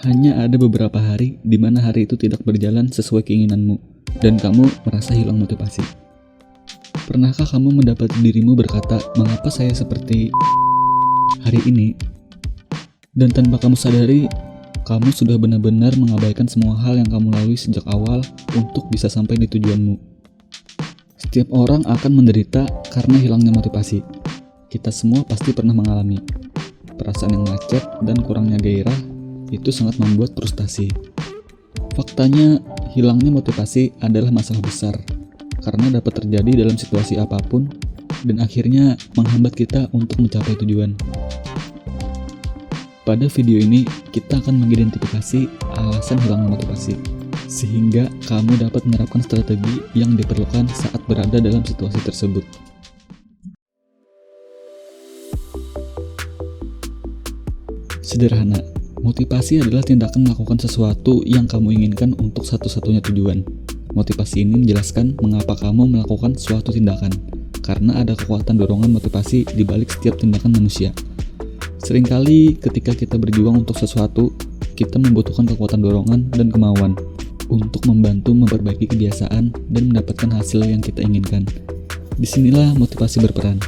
Hanya ada beberapa hari di mana hari itu tidak berjalan sesuai keinginanmu, dan kamu merasa hilang motivasi. Pernahkah kamu mendapati dirimu berkata, "Mengapa saya seperti hari ini?" Dan tanpa kamu sadari, kamu sudah benar-benar mengabaikan semua hal yang kamu lalui sejak awal untuk bisa sampai di tujuanmu. Setiap orang akan menderita karena hilangnya motivasi. Kita semua pasti pernah mengalami. Perasaan yang macet dan kurangnya gairah itu sangat membuat frustasi. Faktanya, hilangnya motivasi adalah masalah besar karena dapat terjadi dalam situasi apapun dan akhirnya menghambat kita untuk mencapai tujuan. Pada video ini, kita akan mengidentifikasi alasan hilangnya motivasi, sehingga kamu dapat menerapkan strategi yang diperlukan saat berada dalam situasi tersebut. Sederhana, motivasi adalah tindakan melakukan sesuatu yang kamu inginkan untuk satu-satunya tujuan. Motivasi ini menjelaskan mengapa kamu melakukan suatu tindakan, karena ada kekuatan dorongan motivasi di balik setiap tindakan manusia. Seringkali ketika kita berjuang untuk sesuatu, kita membutuhkan kekuatan dorongan dan kemauan untuk membantu memperbaiki kebiasaan dan mendapatkan hasil yang kita inginkan. Disinilah motivasi berperan.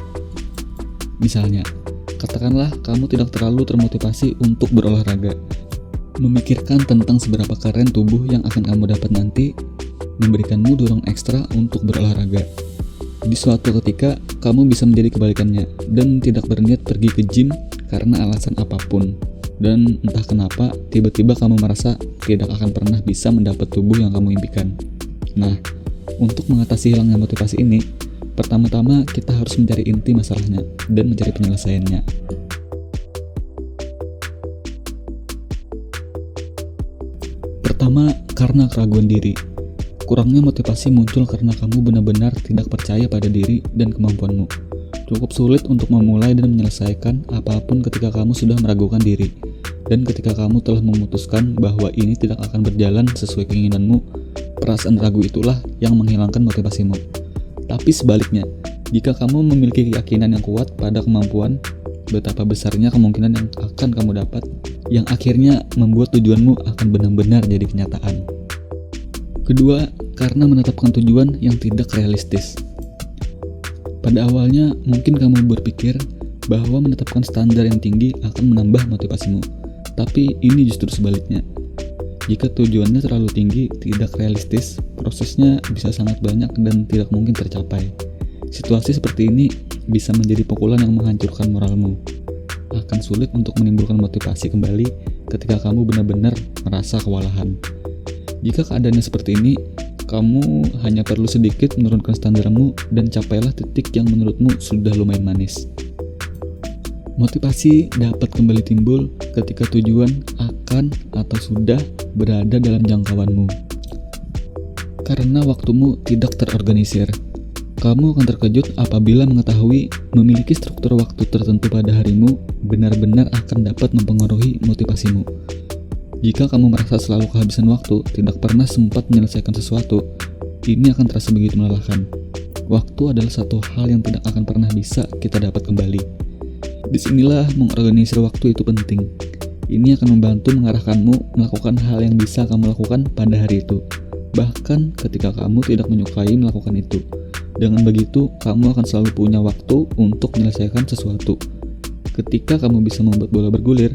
Misalnya, katakanlah kamu tidak terlalu termotivasi untuk berolahraga. Memikirkan tentang seberapa keren tubuh yang akan kamu dapat nanti memberikanmu dorong ekstra untuk berolahraga. Di suatu ketika, kamu bisa menjadi kebalikannya dan tidak berniat pergi ke gym karena alasan apapun. Dan entah kenapa, tiba-tiba kamu merasa tidak akan pernah bisa mendapat tubuh yang kamu impikan. Nah, untuk mengatasi hilangnya motivasi ini, pertama-tama kita harus mencari inti masalahnya dan mencari penyelesaiannya. Pertama, karena keraguan diri. Kurangnya motivasi muncul karena kamu benar-benar tidak percaya pada diri dan kemampuanmu. Cukup sulit untuk memulai dan menyelesaikan apapun ketika kamu sudah meragukan diri. Dan ketika kamu telah memutuskan bahwa ini tidak akan berjalan sesuai keinginanmu, perasaan ragu itulah yang menghilangkan motivasimu. Tapi sebaliknya, jika kamu memiliki keyakinan yang kuat pada kemampuan, betapa besarnya kemungkinan yang akan kamu dapat, yang akhirnya membuat tujuanmu akan benar-benar jadi kenyataan. Kedua, karena menetapkan tujuan yang tidak realistis. Pada awalnya, mungkin kamu berpikir bahwa menetapkan standar yang tinggi akan menambah motivasimu, tapi ini justru sebaliknya. Jika tujuannya terlalu tinggi, tidak realistis, prosesnya bisa sangat banyak dan tidak mungkin tercapai. Situasi seperti ini bisa menjadi pukulan yang menghancurkan moralmu. Akan sulit untuk menimbulkan motivasi kembali ketika kamu benar-benar merasa kewalahan. Jika keadaannya seperti ini, kamu hanya perlu sedikit menurunkan standarmu dan capailah titik yang menurutmu sudah lumayan manis. Motivasi dapat kembali timbul ketika tujuan akan atau sudah berada dalam jangkauanmu. Karena waktumu tidak terorganisir, kamu akan terkejut apabila mengetahui memiliki struktur waktu tertentu pada harimu benar-benar akan dapat mempengaruhi motivasimu. Jika kamu merasa selalu kehabisan waktu, tidak pernah sempat menyelesaikan sesuatu, ini akan terasa begitu melelahkan. Waktu adalah satu hal yang tidak akan pernah bisa kita dapat kembali. Disinilah mengorganisir waktu itu penting. Ini akan membantu mengarahkanmu melakukan hal yang bisa kamu lakukan pada hari itu, bahkan ketika kamu tidak menyukai melakukan itu. Dengan begitu, kamu akan selalu punya waktu untuk menyelesaikan sesuatu. Ketika kamu bisa membuat bola bergulir,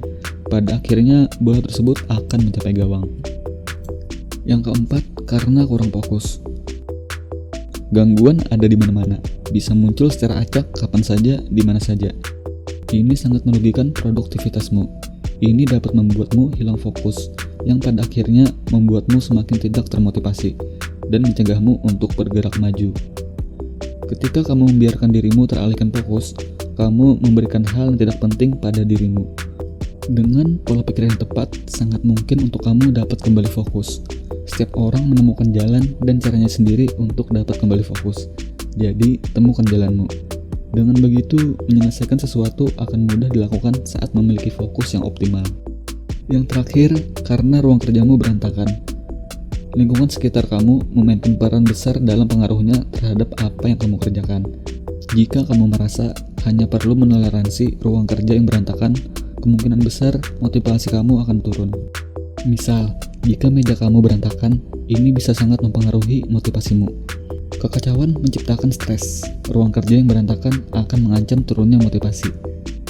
pada akhirnya bola tersebut akan mencapai gawang. Yang keempat, karena kurang fokus. Gangguan ada di mana-mana, bisa muncul secara acak kapan saja, di mana saja. Ini sangat merugikan produktivitasmu. Ini dapat membuatmu hilang fokus, yang pada akhirnya membuatmu semakin tidak termotivasi dan mencegahmu untuk bergerak maju. Ketika kamu membiarkan dirimu teralihkan fokus, kamu memberikan hal yang tidak penting pada dirimu. Dengan pola pikir yang tepat, sangat mungkin untuk kamu dapat kembali fokus. Setiap orang menemukan jalan dan caranya sendiri untuk dapat kembali fokus. Jadi, temukan jalanmu. Dengan begitu, menyelesaikan sesuatu akan mudah dilakukan saat memiliki fokus yang optimal. Yang terakhir, karena ruang kerjamu berantakan. Lingkungan sekitar kamu memainkan peran besar dalam pengaruhnya terhadap apa yang kamu kerjakan. Jika kamu merasa hanya perlu menoleransi ruang kerja yang berantakan, kemungkinan besar motivasi kamu akan turun. Misal, jika meja kamu berantakan, ini bisa sangat mempengaruhi motivasimu. Kekacauan menciptakan stres. Ruang kerja yang berantakan akan mengancam turunnya motivasi.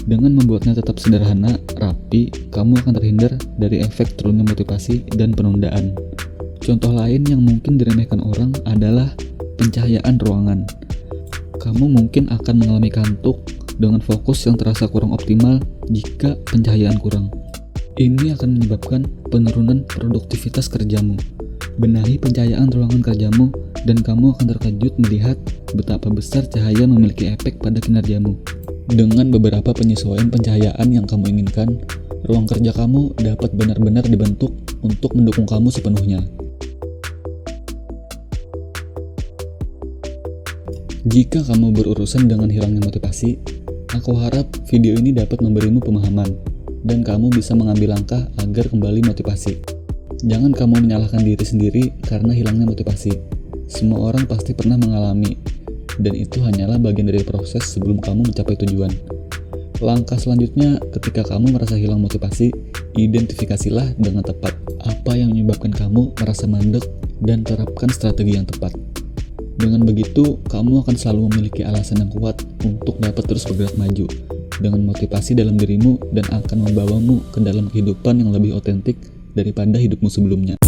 Dengan membuatnya tetap sederhana, rapi, kamu akan terhindar dari efek turunnya motivasi dan penundaan. Contoh lain yang mungkin diremehkan orang adalah pencahayaan ruangan. Kamu mungkin akan mengalami kantuk dengan fokus yang terasa kurang optimal jika pencahayaan kurang. Ini akan menyebabkan penurunan produktivitas kerjamu. Benahi pencahayaan ruangan kerjamu dan kamu akan terkejut melihat betapa besar cahaya memiliki efek pada kinerjamu. Dengan beberapa penyesuaian pencahayaan yang kamu inginkan, ruang kerja kamu dapat benar-benar dibentuk untuk mendukung kamu sepenuhnya. Jika kamu berurusan dengan hilangnya motivasi, aku harap video ini dapat memberimu pemahaman dan kamu bisa mengambil langkah agar kembali motivasi. Jangan kamu menyalahkan diri sendiri karena hilangnya motivasi. Semua orang pasti pernah mengalami, dan itu hanyalah bagian dari proses sebelum kamu mencapai tujuan. Langkah selanjutnya, ketika kamu merasa hilang motivasi, identifikasilah dengan tepat apa yang menyebabkan kamu merasa mandek dan terapkan strategi yang tepat. Dengan begitu, kamu akan selalu memiliki alasan yang kuat untuk dapat terus bergerak maju dengan motivasi dalam dirimu dan akan membawamu ke dalam kehidupan yang lebih otentik daripada hidupmu sebelumnya.